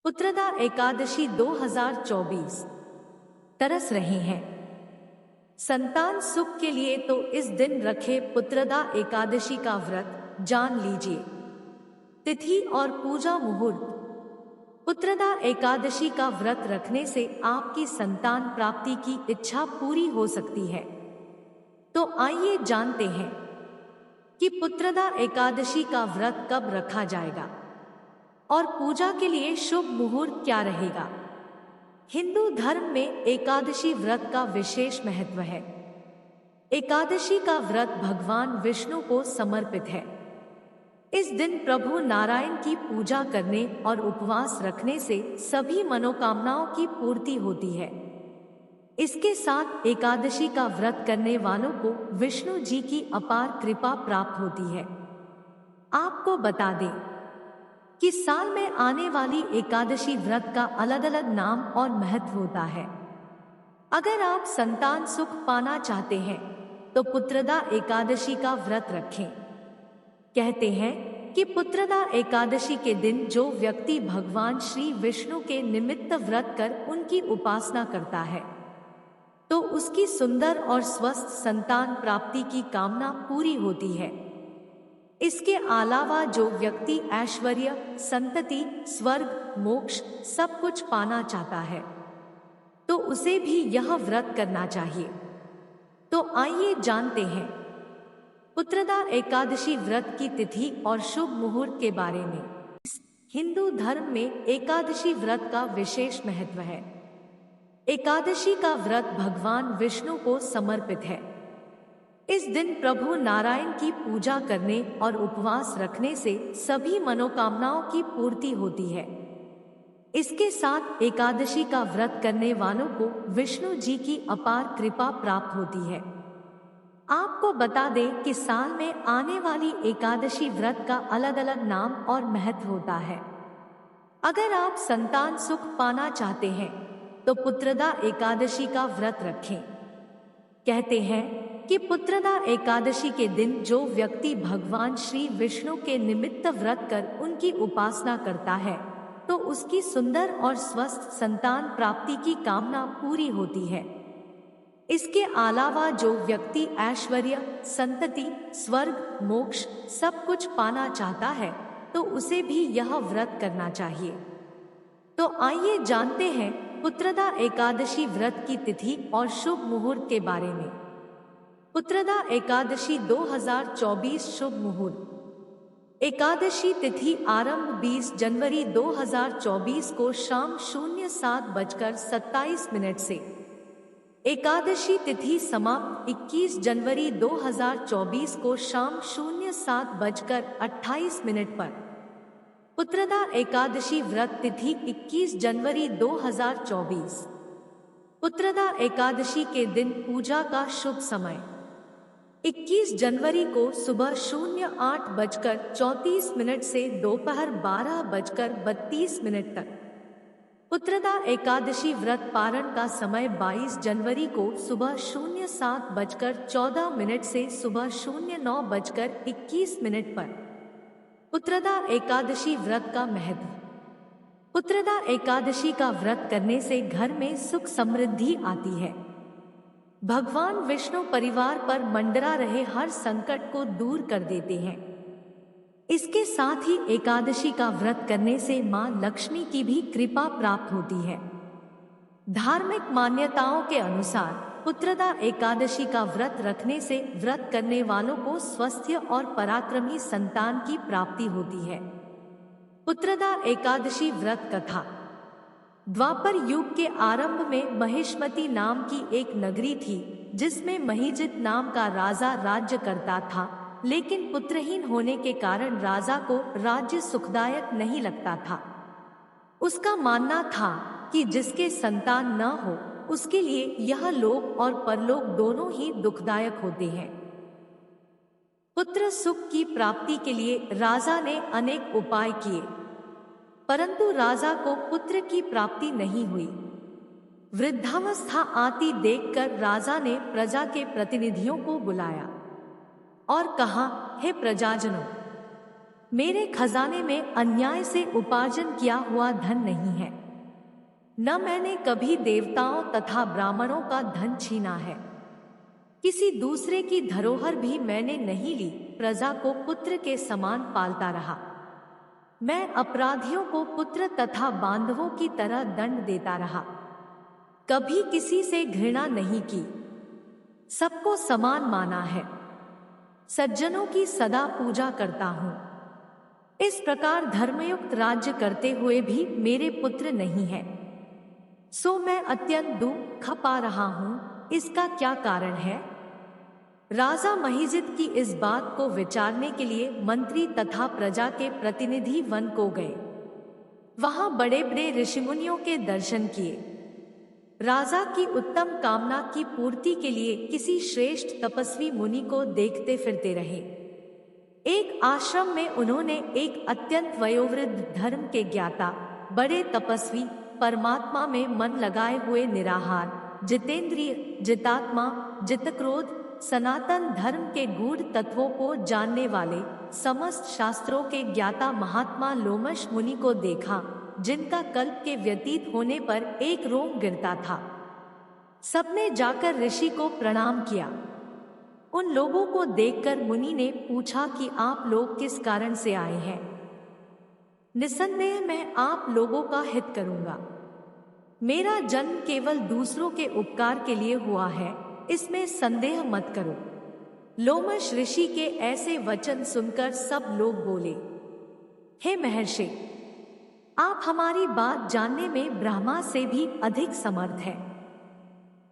पुत्रदा एकादशी 2024 तरस रहे हैं संतान सुख के लिए तो इस दिन रखे पुत्रदा एकादशी का व्रत जान लीजिए। तिथि और पूजा मुहूर्त। पुत्रदा एकादशी का व्रत रखने से आपकी संतान प्राप्ति की इच्छा पूरी हो सकती है। तो आइए जानते हैं कि पुत्रदा एकादशी का व्रत कब रखा जाएगा और पूजा के लिए शुभ मुहूर्त क्या रहेगा। हिंदू धर्म में एकादशी व्रत का विशेष महत्व है। एकादशी का व्रत भगवान विष्णु को समर्पित है। इस दिन प्रभु नारायण की पूजा करने और उपवास रखने से सभी मनोकामनाओं की पूर्ति होती है। इसके साथ एकादशी का व्रत करने वालों को विष्णु जी की अपार कृपा प्राप्त होती है। आपको बता दें कि साल में आने वाली एकादशी व्रत का अलग अलग नाम और महत्व होता है। अगर आप संतान सुख पाना चाहते हैं तो पुत्रदा एकादशी का व्रत रखें। कहते हैं कि पुत्रदा एकादशी के दिन जो व्यक्ति भगवान श्री विष्णु के निमित्त व्रत कर उनकी उपासना करता है तो उसकी सुंदर और स्वस्थ संतान प्राप्ति की कामना पूरी होती है। इसके अलावा जो व्यक्ति ऐश्वर्य, संतति, स्वर्ग, मोक्ष सब कुछ पाना चाहता है तो उसे भी यह व्रत करना चाहिए। तो आइए जानते हैं पुत्रदा एकादशी व्रत की तिथि और शुभ मुहूर्त के बारे में। हिंदू धर्म में एकादशी व्रत का विशेष महत्व है। एकादशी का व्रत भगवान विष्णु को समर्पित है। इस दिन प्रभु नारायण की पूजा करने और उपवास रखने से सभी मनोकामनाओं की पूर्ति होती है। इसके साथ एकादशी का व्रत करने वालों को विष्णु जी की अपार कृपा प्राप्त होती है। आपको बता दें कि साल में आने वाली एकादशी व्रत का अलग अलग नाम और महत्व होता है। अगर आप संतान सुख पाना चाहते हैं तो पुत्रदा एकादशी का व्रत रखें। कहते हैं कि पुत्रदा एकादशी के दिन जो व्यक्ति भगवान श्री विष्णु के निमित्त व्रत कर उनकी उपासना करता है तो उसकी सुंदर और स्वस्थ संतान प्राप्ति की कामना पूरी होती है। इसके अलावा जो व्यक्ति ऐश्वर्य, संतति, स्वर्ग, मोक्ष सब कुछ पाना चाहता है तो उसे भी यह व्रत करना चाहिए। तो आइए जानते हैं पुत्रदा एकादशी व्रत की तिथि और शुभ मुहूर्त के बारे में। पुत्रदा एकादशी 2024 शुभ मुहूर्त। एकादशी तिथि आरंभ 20 जनवरी 2024 को शाम 07:27 से। एकादशी तिथि समाप्त 21 जनवरी 2024 को शाम 07:28 पर। पुत्रदा एकादशी व्रत तिथि 21 जनवरी 2024। पुत्रदा एकादशी के दिन पूजा का शुभ समय 21 जनवरी को सुबह 08:34 से दोपहर 12:32 तक। पुत्रदा एकादशी व्रत पारण का समय 22 जनवरी को सुबह 07:14 से सुबह 09:21 पर। पुत्रदा एकादशी व्रत का महत्व। पुत्रदा एकादशी का व्रत करने से घर में सुख समृद्धि आती है। भगवान विष्णु परिवार पर मंडरा रहे हर संकट को दूर कर देते हैं। इसके साथ ही एकादशी का व्रत करने से मां लक्ष्मी की भी कृपा प्राप्त होती है। धार्मिक मान्यताओं के अनुसार पुत्रदा एकादशी का व्रत रखने से व्रत करने वालों को स्वास्थ्य और पराक्रमी संतान की प्राप्ति होती है। पुत्रदा एकादशी व्रत कथा। द्वापर युग के आरंभ में महिष्मती नाम की एक नगरी थी जिसमें महिजित नाम का राजा राज्य करता था, लेकिन पुत्रहीन होने के कारण राजा को राज्य सुखदायक नहीं लगता था। उसका मानना था कि जिसके संतान न हो उसके लिए यह लोक और परलोक दोनों ही दुखदायक होते हैं। पुत्र सुख की प्राप्ति के लिए राजा ने अनेक उपाय किए, परंतु राजा को पुत्र की प्राप्ति नहीं हुई। वृद्धावस्था आती देखकर राजा ने प्रजा के प्रतिनिधियों को बुलाया और कहा, हे प्रजाजनों, मेरे खजाने में अन्याय से उपार्जन किया हुआ धन नहीं है। न मैंने कभी देवताओं तथा ब्राह्मणों का धन छीना है। किसी दूसरे की धरोहर भी मैंने नहीं ली। प्रजा को पुत्र के समान पालता रहा। मैं अपराधियों को पुत्र तथा बांधवों की तरह दंड देता रहा। कभी किसी से घृणा नहीं की, सबको समान माना है। सज्जनों की सदा पूजा करता हूँ। इस प्रकार धर्मयुक्त राज्य करते हुए भी मेरे पुत्र नहीं है, सो मैं अत्यंत दुख पा रहा हूँ। इसका क्या कारण है? राजा महिजित की इस बात को विचारने के लिए मंत्री तथा प्रजा के प्रतिनिधि वन को गए। वहां बड़े बड़े ऋषिमुनियों के दर्शन किए। राजा की उत्तम कामना की पूर्ति के लिए किसी श्रेष्ठ तपस्वी मुनि को देखते फिरते रहे। एक आश्रम में उन्होंने एक अत्यंत वयोवृद्ध धर्म के ज्ञाता, बड़े तपस्वी, परमात्मा में मन लगाए हुए निराहार, जितेंद्रिय, जितात्मा, जितक्रोध, सनातन धर्म के गूढ़ तत्वों को जानने वाले, समस्त शास्त्रों के ज्ञाता महात्मा लोमश मुनि को देखा, जिनका कल्प के व्यतीत होने पर एक रोम गिरता था। सबने जाकर ऋषि को प्रणाम किया। उन लोगों को देखकर मुनि ने पूछा कि आप लोग किस कारण से आए हैं? निसंदेह मैं आप लोगों का हित करूंगा। मेरा जन्म केवल दूसरों के उपकार के लिए हुआ है, इसमें संदेह मत करो। लोमश ऋषि के ऐसे वचन सुनकर सब लोग बोले, हे महर्षि, आप हमारी बात जानने में ब्रह्मा से भी अधिक समर्थ हैं।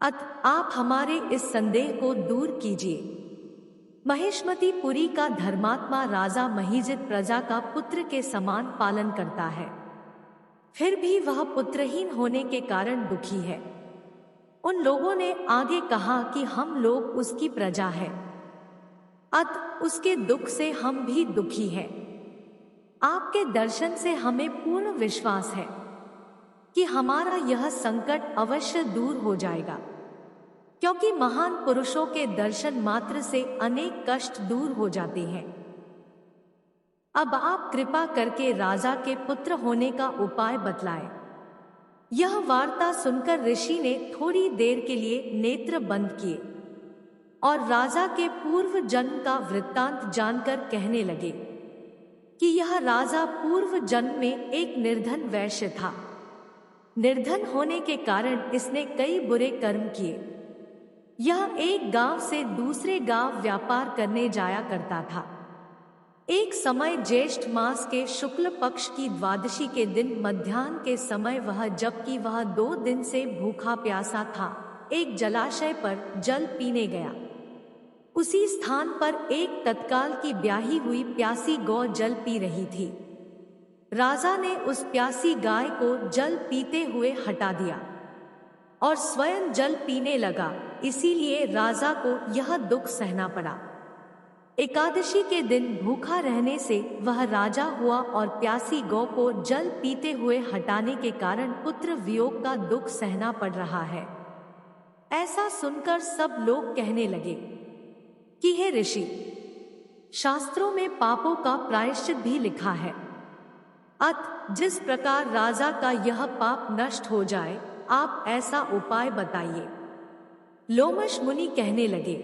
अतः आप हमारे इस संदेह को दूर कीजिए। महिष्मतीपुरी का धर्मात्मा राजा महिजित प्रजा का पुत्र के समान पालन करता है, फिर भी वह पुत्रहीन होने के कारण दुखी है। उन लोगों ने आगे कहा कि हम लोग उसकी प्रजा है, अतः उसके दुख से हम भी दुखी हैं। आपके दर्शन से हमें पूर्ण विश्वास है कि हमारा यह संकट अवश्य दूर हो जाएगा, क्योंकि महान पुरुषों के दर्शन मात्र से अनेक कष्ट दूर हो जाते हैं। अब आप कृपा करके राजा के पुत्र होने का उपाय बतलाएं। यह वार्ता सुनकर ऋषि ने थोड़ी देर के लिए नेत्र बंद किए और राजा के पूर्व जन्म का वृत्तांत जानकर कहने लगे कि यह राजा पूर्व जन्म में एक निर्धन वैश्य था। निर्धन होने के कारण इसने कई बुरे कर्म किए। यह एक गांव से दूसरे गांव व्यापार करने जाया करता था। एक समय ज्येष्ठ मास के शुक्ल पक्ष की द्वादशी के दिन मध्याह्न के समय जबकि वह 2 दिन से भूखा प्यासा था, एक जलाशय पर जल पीने गया। उसी स्थान पर एक तत्काल की ब्याही हुई प्यासी गौ जल पी रही थी। राजा ने उस प्यासी गाय को जल पीते हुए हटा दिया और स्वयं जल पीने लगा, इसीलिए राजा को यह दुख सहना पड़ा। एकादशी के दिन भूखा रहने से वह राजा हुआ और प्यासी गौ को जल पीते हुए हटाने के कारण पुत्र वियोग का दुख सहना पड़ रहा है। ऐसा सुनकर सब लोग कहने लगे कि हे ऋषि, शास्त्रों में पापों का प्रायश्चित भी लिखा है, अतः जिस प्रकार राजा का यह पाप नष्ट हो जाए, आप ऐसा उपाय बताइए। लोमश मुनि कहने लगे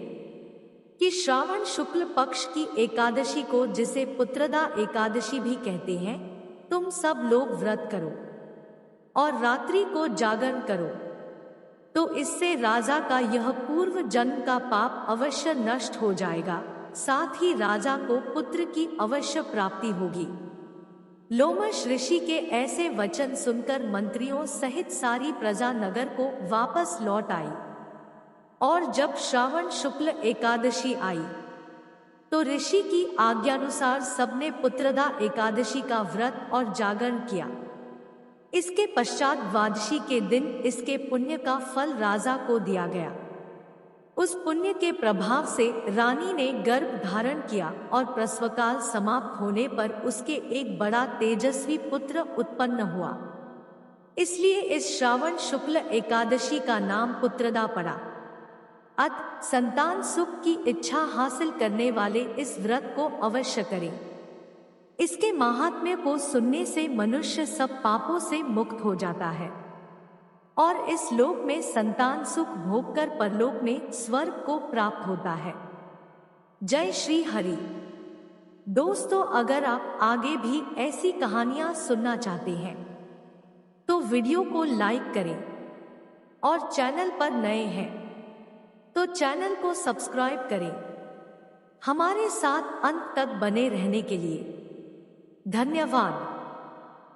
कि श्रावण शुक्ल पक्ष की एकादशी को, जिसे पुत्रदा एकादशी भी कहते हैं, तुम सब लोग व्रत करो और रात्रि को जागरण करो, तो इससे राजा का यह पूर्व जन्म का पाप अवश्य नष्ट हो जाएगा, साथ ही राजा को पुत्र की अवश्य प्राप्ति होगी। लोमश ऋषि के ऐसे वचन सुनकर मंत्रियों सहित सारी प्रजा नगर को वापस लौट आई और जब श्रावण शुक्ल एकादशी आई तो ऋषि की आज्ञानुसार सबने पुत्रदा एकादशी का व्रत और जागरण किया। इसके पश्चात द्वादशी के दिन इसके पुण्य का फल राजा को दिया गया। उस पुण्य के प्रभाव से रानी ने गर्भ धारण किया और प्रसवकाल समाप्त होने पर उसके एक बड़ा तेजस्वी पुत्र उत्पन्न हुआ। इसलिए इस श्रावण शुक्ल एकादशी का नाम पुत्रदा पड़ा। अतः संतान सुख की इच्छा हासिल करने वाले इस व्रत को अवश्य करें। इसके महात्म्य को सुनने से मनुष्य सब पापों से मुक्त हो जाता है और इस लोक में संतान सुख भोगकर परलोक में स्वर्ग को प्राप्त होता है। जय श्री हरि। दोस्तों, अगर आप आगे भी ऐसी कहानियां सुनना चाहते हैं तो वीडियो को लाइक करें और चैनल पर नए हैं तो चैनल को सब्सक्राइब करें। हमारे साथ अंत तक बने रहने के लिए धन्यवाद।